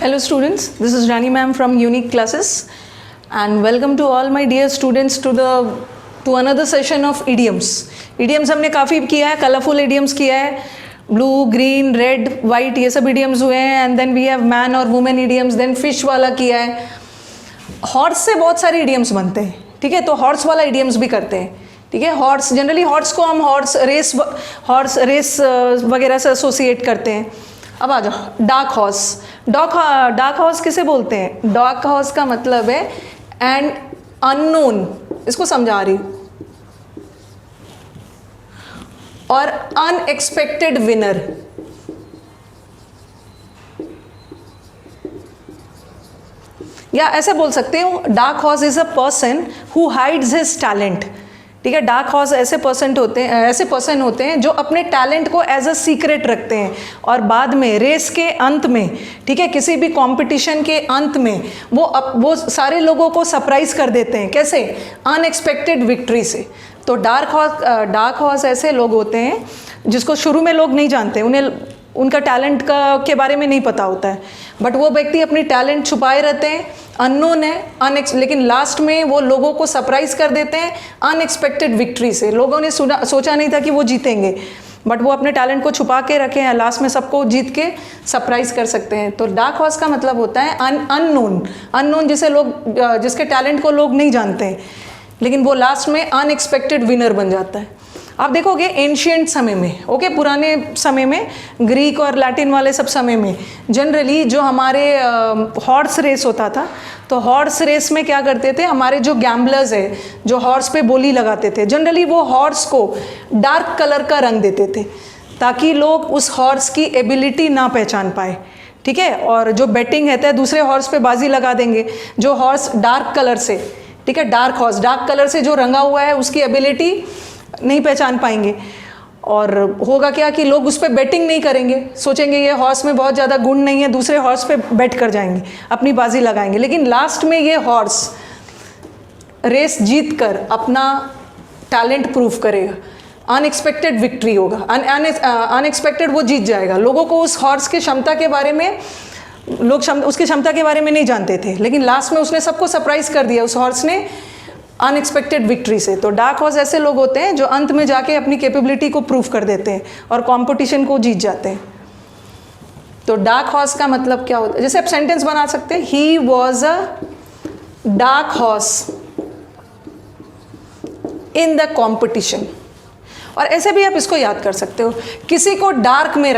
Hello students, this is Rani ma'am from Unique Classes and welcome to all my dear students to another session of idioms. Idioms हमने काफ़ी किया है, colourful idioms किया है, blue green red white ये सब idioms हुए हैं and then we have man और वुमेन idioms, देन फिश वाला किया है. हॉर्स से बहुत सारे idioms बनते हैं, ठीक है, तो हॉर्स वाला idioms भी करते हैं, ठीक है. हॉर्स जनरली हॉर्स को हम हॉर्स रेस वगैरह से एसोसिएट करते हैं. अब आ जाओ डार्क हॉर्स. डार्क हॉर्स किसे बोलते हैं? डार्क हॉर्स का मतलब है एंड अननोन, इसको समझा रही हूं, और अनएक्सपेक्टेड विनर. या ऐसे बोल सकते हो dark horse is a person who hides his talent. ठीक है, डार्क हॉर्स ऐसे पर्सन होते हैं जो अपने टैलेंट को एज अ सीक्रेट रखते हैं और बाद में रेस के अंत में, ठीक है, किसी भी कंपटीशन के अंत में वो सारे लोगों को सरप्राइज कर देते हैं. कैसे? अनएक्सपेक्टेड विक्ट्री से. तो डार्क हॉर्स ऐसे लोग होते हैं जिसको शुरू में लोग नहीं जानते, उन्हें उनका टैलेंट के बारे में नहीं पता होता है, बट वो व्यक्ति अपनी टैलेंट छुपाए रहते हैं, अननोन है, लेकिन लास्ट में वो लोगों को सरप्राइज कर देते हैं अनएक्सपेक्टेड विक्ट्री से. लोगों ने सोचा नहीं था कि वो जीतेंगे, बट वो अपने टैलेंट को छुपा के रखे हैं, लास्ट में सबको जीत के सरप्राइज कर सकते हैं. तो डार्क हॉर्स का मतलब होता है अननोन जिसके टैलेंट को लोग नहीं जानते हैं, लेकिन वो लास्ट में अनएक्सपेक्टेड विनर बन जाता है. आप देखोगे एंशिएंट समय में, ओके, पुराने समय में, ग्रीक और लैटिन वाले सब समय में जनरली जो हमारे हॉर्स रेस होता था, तो हॉर्स रेस में क्या करते थे, हमारे जो गैम्बलर्स है जो हॉर्स पे बोली लगाते थे, जनरली वो हॉर्स को डार्क कलर का रंग देते थे ताकि लोग उस हॉर्स की एबिलिटी ना पहचान पाए. ठीक है, और जो बेटिंग रहता है दूसरे हॉर्स पे बाजी लगा देंगे जो हॉर्स डार्क कलर से, ठीक है, डार्क हॉर्स डार्क कलर से जो रंगा हुआ है उसकी एबिलिटी नहीं पहचान पाएंगे, और होगा क्या कि लोग उस पर बेटिंग नहीं करेंगे, सोचेंगे ये हॉर्स में बहुत ज़्यादा गुण नहीं है, दूसरे हॉर्स पे बेट कर जाएंगे, अपनी बाजी लगाएंगे. लेकिन लास्ट में ये हॉर्स रेस जीत कर अपना टैलेंट प्रूव करेगा, अनएक्सपेक्टेड विक्ट्री होगा, अनएक्सपेक्टेड वो जीत जाएगा. लोगों को उस हॉर्स की क्षमता के बारे में उसकी क्षमता के बारे में नहीं जानते थे, लेकिन लास्ट में उसने सबको सरप्राइज कर दिया उस हॉर्स ने अनएक्सपेक्टेड विक्ट्री से. तो डार्क हॉर्स ऐसे लोग होते हैं जो अंत में जाके अपनी कैपेबिलिटी को प्रूव कर देते हैं और कंपटीशन को जीत जाते हैं. तो डार्क हॉर्स का मतलब क्या होता है? जैसे आप सेंटेंस बना सकते हैं, ही was a dark horse in the competition. और ऐसे भी आप इसको याद कर सकते हो, किसी को डार्क में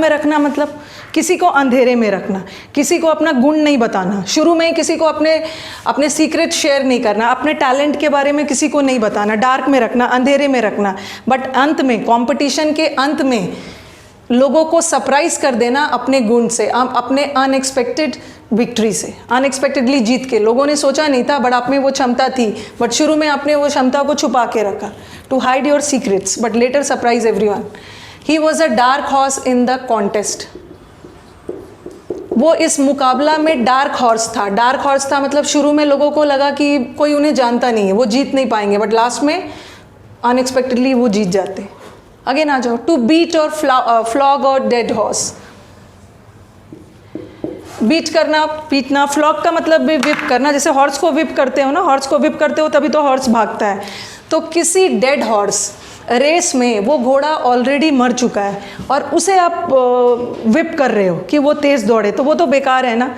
रखना मतलब किसी को अंधेरे में रखना, किसी को अपना गुण नहीं बताना, शुरू में ही किसी को अपने सीक्रेट शेयर नहीं करना, अपने टैलेंट के बारे में किसी को नहीं बताना, डार्क में रखना, अंधेरे में रखना, बट अंत में कंपटीशन के अंत में लोगों को सरप्राइज कर देना अपने गुण से, अपने अनएक्सपेक्टेड विक्ट्री से, अनएक्सपेक्टेडली जीत के. लोगों ने सोचा नहीं था बट आप में वो क्षमता थी, बट शुरू में आपने वो क्षमता को छुपा के रखा, to hide your secrets but later surprise everyone. He was a dark horse in the contest. वो इस मुकाबला में डार्क हॉर्स था मतलब शुरू में लोगों को लगा कि कोई उन्हें जानता नहीं है, वो जीत नहीं पाएंगे, बट लास्ट में अनएक्सपेक्टेडली वो जीत जाते. अगेन आ जाओ, टू बीट और फ्लॉग और डेड हॉर्स. बीट करना, पीटना, फ्लॉग का मतलब भी विप करना. जैसे हॉर्स को विप करते हो ना, हॉर्स को विप करते हो तभी तो हॉर्स भागता है. तो किसी डेड हॉर्स रेस में वो घोड़ा ऑलरेडी मर चुका है और उसे आप विप कर रहे हो कि वो तेज़ दौड़े, तो वो तो बेकार है ना.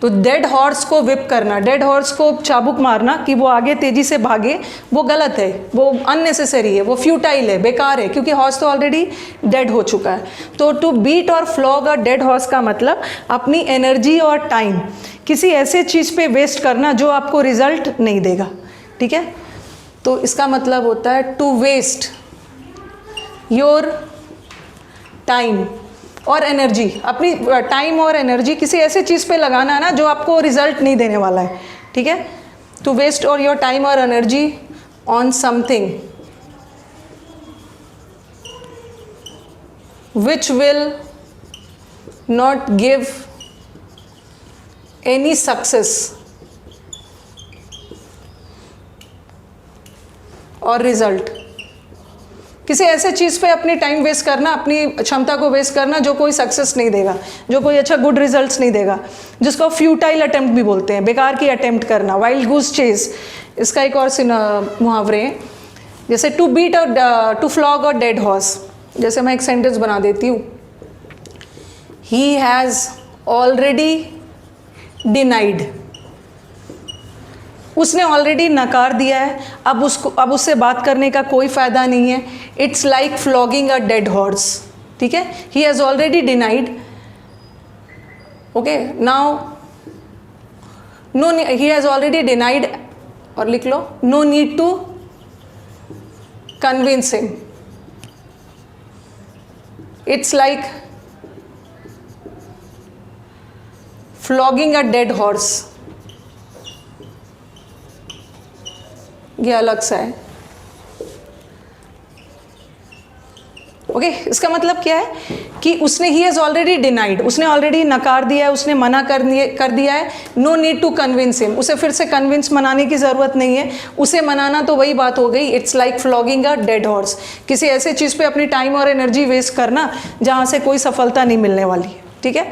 तो डेड हॉर्स को विप करना, डेड हॉर्स को चाबुक मारना कि वो आगे तेज़ी से भागे, वो गलत है, वो अननेसेसरी है, वो फ्यूटाइल है, बेकार है, क्योंकि हॉर्स तो ऑलरेडी डेड हो चुका है. तो टू बीट और फ्लॉग अ डेड हॉर्स का मतलब अपनी एनर्जी और टाइम किसी ऐसे चीज़ पे वेस्ट करना जो आपको रिजल्ट नहीं देगा. ठीक है, तो इसका मतलब होता है टू वेस्ट योर टाइम और एनर्जी, अपनी टाइम और एनर्जी किसी ऐसे चीज़ पे लगाना है ना जो आपको रिजल्ट नहीं देने वाला है. ठीक है, टू वेस्ट और योर टाइम और energy on something which will not give any success और रिजल्ट. किसी ऐसे चीज़ पे अपनी टाइम वेस्ट करना, अपनी क्षमता को वेस्ट करना जो कोई सक्सेस नहीं देगा, जो कोई अच्छा गुड रिजल्ट्स नहीं देगा, जिसको फ्यूटाइल अटेम्प्ट भी बोलते हैं, बेकार की अटेम्प्ट करना, वाइल्ड गूस चेज। इसका एक और मुहावरे हैं, जैसे टू बीट और टू फ्लॉग और डेड हॉर्स। जैसे मैं एक सेंटेंस बना देती हूँ, ही हैज़ ऑलरेडी डिनाइड, उसने ऑलरेडी नकार दिया है, अब उससे बात करने का कोई फ़ायदा नहीं है। It's like flogging a dead horse, ठीक है। He has already denied, okay, now no, he has already denied, और लिख लो, no need to convince him. It's like flogging a dead horse, ये अलग सा है, ओके। इसका मतलब क्या है कि उसने, ही हैज़ ऑलरेडी डिनाइड, उसने ऑलरेडी नकार दिया है, उसने मना कर दिया है। No need to convince him, उसे फिर से कन्विंस मनाने की ज़रूरत नहीं है, उसे मनाना तो वही बात हो गई। It's like flogging a dead horse, किसी ऐसे चीज़ पे अपनी टाइम और एनर्जी वेस्ट करना जहाँ से कोई सफलता नहीं मिलने वाली है, ठीक है।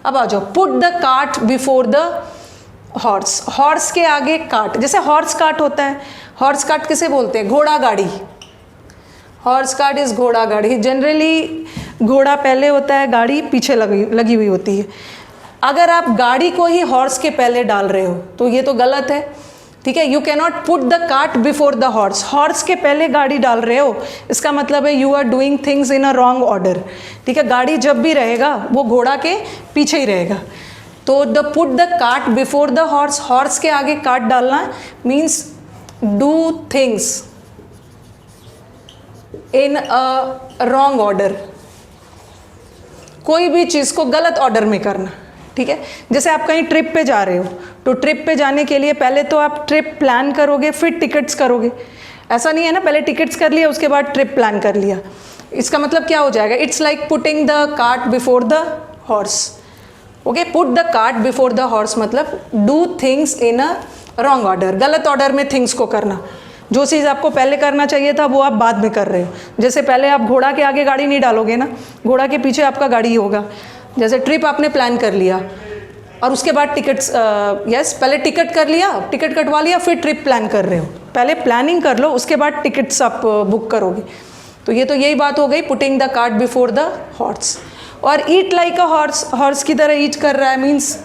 अब आ जाओ, put the cart before the horse, horse के आगे कार्ट, जैसे हॉर्स कार्ट होता है, हॉर्स कार्ट किसे बोलते हैं, घोड़ा गाड़ी। हॉर्स कार्ट इज घोड़ा गाड़ी, जनरली घोड़ा पहले होता है, गाड़ी पीछे लगी हुई होती है। अगर आप गाड़ी को ही हॉर्स के पहले डाल रहे हो तो ये तो गलत है, ठीक है। You can not put the cart before the horse, horse के पहले गाड़ी डाल रहे हो, इसका मतलब है you are doing things in a wrong order, ठीक है। गाड़ी जब भी रहेगा वो घोड़ा के पीछे ही रहेगा। तो the put the cart before the horse, horse के आगे कार्ट डालना means do things in a wrong order, कोई भी चीज़ को गलत ऑर्डर में करना, ठीक है। जैसे आप कहीं ट्रिप पे जा रहे हो, तो ट्रिप पे जाने के लिए पहले तो आप ट्रिप प्लान करोगे, फिर टिकट्स करोगे, ऐसा नहीं है ना, पहले टिकट्स कर लिया उसके बाद ट्रिप प्लान कर लिया। इसका मतलब क्या हो जाएगा, it's like putting the cart before the horse, okay. Put the cart before the horse मतलब do things in a wrong order, गलत ऑर्डर में थिंग्स को करना। जो चीज़ आपको पहले करना चाहिए था वो आप बाद में कर रहे हो। जैसे पहले आप घोड़ा के आगे गाड़ी नहीं डालोगे ना, घोड़ा के पीछे आपका गाड़ी होगा। जैसे ट्रिप आपने प्लान कर लिया और उसके बाद टिकट्स, यस, पहले टिकट कर लिया, टिकट कटवा लिया, फिर ट्रिप प्लान कर रहे हो। पहले प्लानिंग कर लो, उसके बाद टिकट्स आप बुक करोगे। तो ये तो यही बात हो गई, putting the cart before the horse. और eat like a horse, horse की तरह ईट कर रहा है मीन्स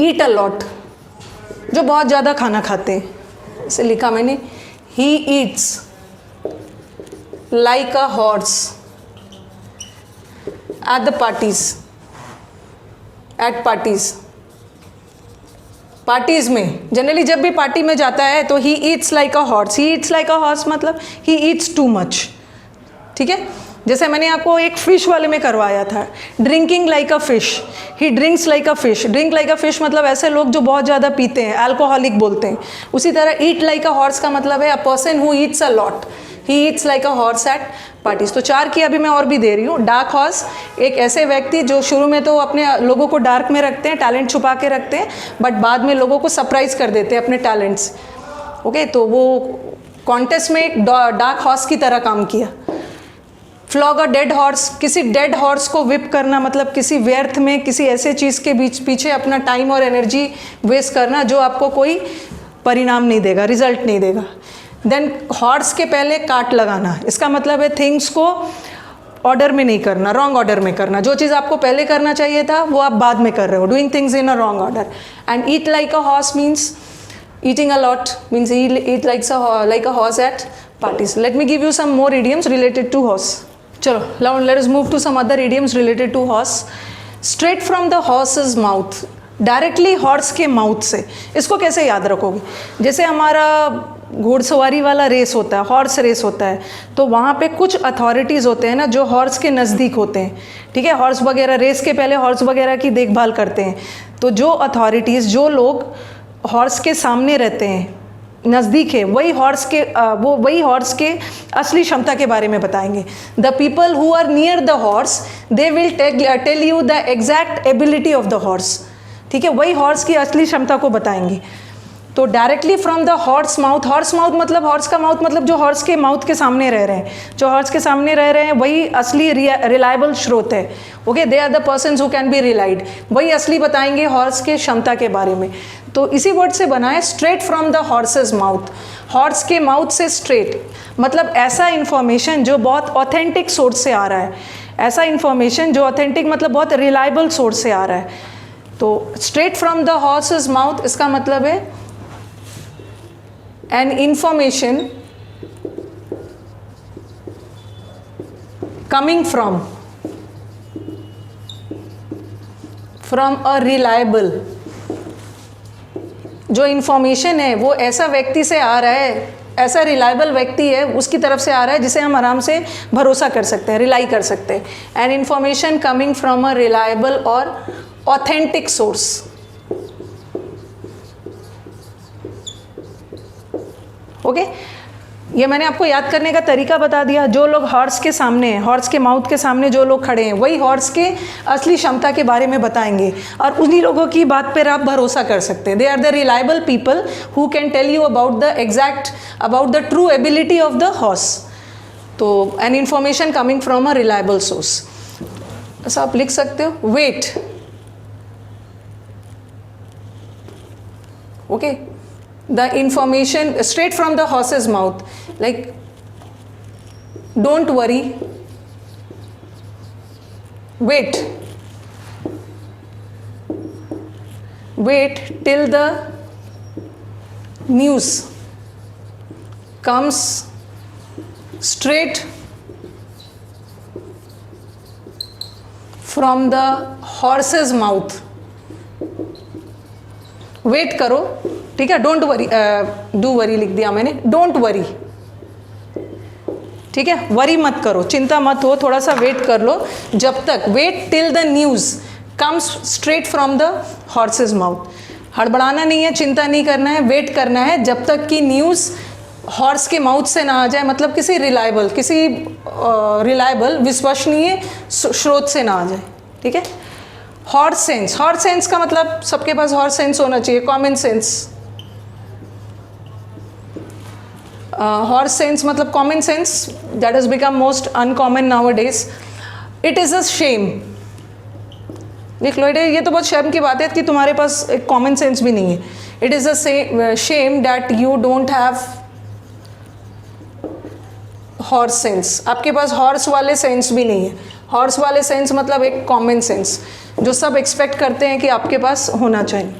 ईट अ लॉट, जो बहुत ज़्यादा खाना खाते हैं। इसे लिखा मैंने, he eats like a horse at the parties, at parties में, जनरली जब भी पार्टी में जाता है तो he eats like a horse. He eats like a horse मतलब ही ईट्स टू मच, ठीक है। जैसे मैंने आपको एक फिश वाले में करवाया था, drinking like a fish, he drinks like a fish. Drink like a fish मतलब ऐसे लोग जो बहुत ज़्यादा पीते हैं, अल्कोहलिक बोलते हैं। उसी तरह ईट लाइक अ हॉर्स का मतलब है a person who eats a lot, he eats like a horse at parties. तो 4 की अभी मैं और भी दे रही हूँ। डार्क हॉर्स, एक ऐसे व्यक्ति जो शुरू में तो अपने लोगों को डार्क में रखते हैं, टैलेंट छुपा के रखते हैं, बट बाद में लोगों को सरप्राइज कर देते हैं अपने टैलेंट्स, ओके। तो वो कॉन्टेस्ट में एक डार्क हॉर्स की तरह काम किया। फ्लॉग अ डेड हॉर्स, किसी डेड हॉर्स को विप करना मतलब किसी व्यर्थ में, किसी ऐसे चीज़ के पीछे अपना टाइम और एनर्जी वेस्ट करना जो आपको कोई परिणाम नहीं देगा, रिजल्ट नहीं देगा। देन हॉर्स के पहले काट लगाना, इसका मतलब है थिंग्स को ऑर्डर में नहीं करना, रॉन्ग ऑर्डर में करना। जो चीज़ आपको पहले करना चाहिए था वो आप बाद में कर रहे हो, doing things in a wrong order. And eat like a horse means eating a lot, means eat like a horse at parties. Let me give you some more idioms related to horse. चलो, now let us move to some other idioms related to horse. Straight from the horse's mouth, directly horse के mouth से। इसको कैसे याद रखोगे, जैसे हमारा घोड़सवारी वाला रेस होता है, हॉर्स रेस होता है, तो वहाँ पे कुछ अथॉरिटीज़ होते हैं ना जो हॉर्स के नज़दीक होते हैं, ठीक है। हॉर्स वगैरह रेस के पहले हॉर्स वगैरह की देखभाल करते हैं। तो जो अथॉरिटीज़, जो लोग हॉर्स के सामने रहते हैं, नज़दीक है, वही हॉर्स के असली क्षमता के बारे में बताएंगे। The people who are near the horse they will tell you the exact ability of the horse, ठीक है। वही हॉर्स की असली क्षमता को बताएंगे। तो directly from the horse mouth, horse mouth मतलब हॉर्स का माउथ मतलब जो हॉर्स के माउथ के सामने रह रहे हैं, जो हॉर्स के सामने रह रहे हैं वही असली रिलायबल स्रोत है। Okay, they are the persons who can be relied, वही असली बताएंगे हॉर्स के क्षमता के बारे में। तो इसी वर्ड से बना है straight from the horse's mouth, horse के माउथ से स्ट्रेट, मतलब ऐसा इंफॉर्मेशन जो बहुत ऑथेंटिक सोर्स से आ रहा है, ऐसा इंफॉर्मेशन जो ऑथेंटिक मतलब बहुत रिलायबल सोर्स से आ रहा है। तो straight from the horse's mouth इसका मतलब है N information coming from a reliable, जो इंफॉर्मेशन है वो ऐसा व्यक्ति से आ रहा है, ऐसा रिलायबल व्यक्ति है उसकी तरफ से आ रहा है जिसे हम आराम से भरोसा कर सकते हैं, रिलाई कर सकते हैं। N information coming from a reliable और ऑथेंटिक सोर्स। ओके, ये मैंने आपको याद करने का तरीका बता दिया। जो लोग हॉर्स के सामने हैं, हॉर्स के माउथ के सामने जो लोग खड़े हैं वही हॉर्स के असली क्षमता के बारे में बताएंगे और उन्हीं लोगों की बात पर आप भरोसा कर सकते हैं। They are the reliable people who can tell you about the true ability of the horse. तो an information coming from a reliable source, ऐसा आप लिख सकते हो। Wait, okay, the information straight from the horse's mouth, like don't worry, wait till the news comes straight from the horse's mouth। Wait करो, ठीक है, don't worry, do worry लिख दिया मैंने, डोंट वरी, ठीक है, वरी मत करो, चिंता मत हो, थोड़ा सा वेट कर लो जब तक, wait till the news comes straight from the horse's mouth. हड़बड़ाना नहीं है, चिंता नहीं करना है, वेट करना है जब तक कि न्यूज़ हॉर्स के माउथ से ना आ जाए, मतलब किसी रिलायबल विश्वसनीय स्रोत से ना आ जाए, ठीक है। हॉर्स सेंस का मतलब सबके पास हॉर्स सेंस होना चाहिए, कॉमन सेंस। हॉर्स सेंस मतलब common sense, that has become most uncommon now days. It is a shame, देख लो, ये तो बहुत शर्म की बात है कि तुम्हारे पास एक कॉमन सेंस भी नहीं है। It is a shame that you don't have horse sense, आपके पास हॉर्स वाले सेंस भी नहीं है। हॉर्स वाले सेंस मतलब एक कॉमन सेंस जो सब एक्सपेक्ट करते हैं कि आपके पास होना चाहिए।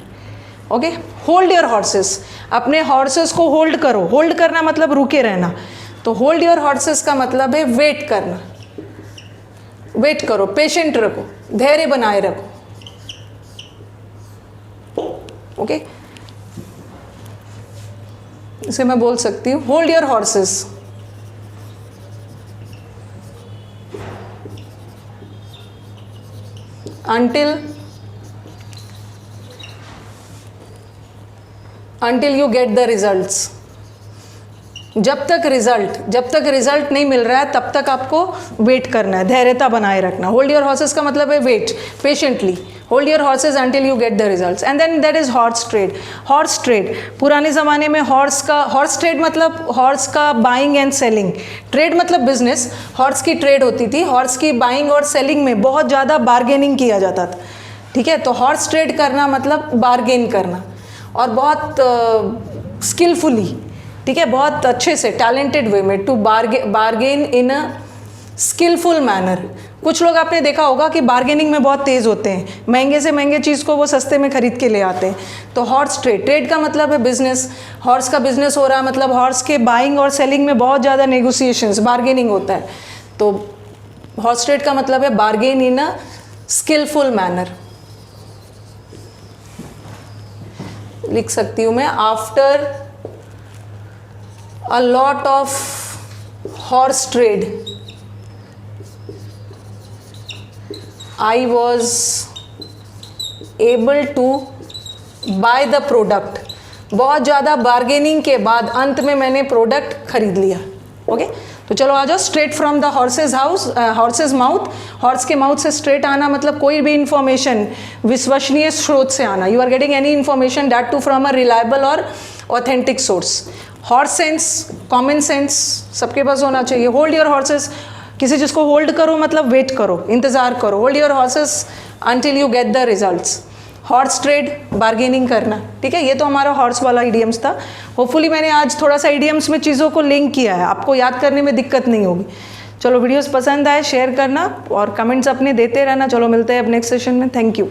ओके, होल्ड योर हॉर्सेस, अपने हॉर्सेस को होल्ड करो। होल्ड करना मतलब रुके रहना, तो होल्ड योर हॉर्सेस का मतलब है वेट करना, वेट करो, पेशेंट रखो, धैर्य बनाए रखो। ओके, इसे मैं बोल सकती हूँ, hold your horses, until you get the results। जब तक रिजल्ट नहीं मिल रहा है तब तक आपको वेट करना है, धैर्यता बनाए रखना। होल्ड योर हॉर्सेस का मतलब है wait patiently, hold your horses until you get the results. And then that is horse trade. Horse trade पुराने ज़माने में हॉर्स ट्रेड मतलब हॉर्स का बाइंग एंड सेलिंग। ट्रेड मतलब बिजनेस, हॉर्स की ट्रेड होती थी, हॉर्स की बाइंग और सेलिंग में बहुत ज़्यादा बार्गेनिंग किया जाता था, ठीक है। तो हॉर्स ट्रेड करना मतलब बार्गेन करना, और बहुत स्किलफुली, ठीक है, बहुत अच्छे से, टैलेंटेड वे में, to bargain in a skilful manner. कुछ लोग आपने देखा होगा कि बार्गेनिंग में बहुत तेज़ होते हैं, महंगे से महंगे चीज़ को वो सस्ते में खरीद के ले आते हैं। तो हॉर्स ट्रेड का मतलब है बिजनेस। हॉर्स का बिजनेस हो रहा है मतलब हॉर्स के बाइंग और सेलिंग में बहुत ज़्यादा नेगोशिएशंस, बार्गेनिंग होता है। तो हॉर्स ट्रेड का मतलब है bargain in a skilful manner. लिख सकती हूँ मैं, after a lot of horse trade I was able to buy the product। बहुत ज़्यादा बार्गेनिंग के बाद अंत में मैंने प्रोडक्ट खरीद लिया। ओके, तो चलो आ जाओ, straight from the horse's house, horse's mouth, horse के माउथ से स्ट्रेट आना मतलब कोई भी इंफॉर्मेशन विश्वसनीय स्रोत से आना, you are getting any information that too from a reliable और authentic source. Horse sense, common sense सबके पास होना चाहिए। होल्ड योर हॉर्सेस, किसी चीज़ को होल्ड करो मतलब वेट करो, इंतज़ार करो। Hold your horses until you get the results. Horse trade, bargaining करना, ठीक है। ये तो हमारा हॉर्स वाला इडियम्स था। होपफुली मैंने आज थोड़ा सा इडियम्स में चीज़ों को लिंक किया है, आपको याद करने में दिक्कत नहीं होगी। चलो वीडियोस पसंद आए शेयर करना और कमेंट्स अपने देते रहना। चलो मिलते हैं अब नेक्स्ट सेशन में। Thank you.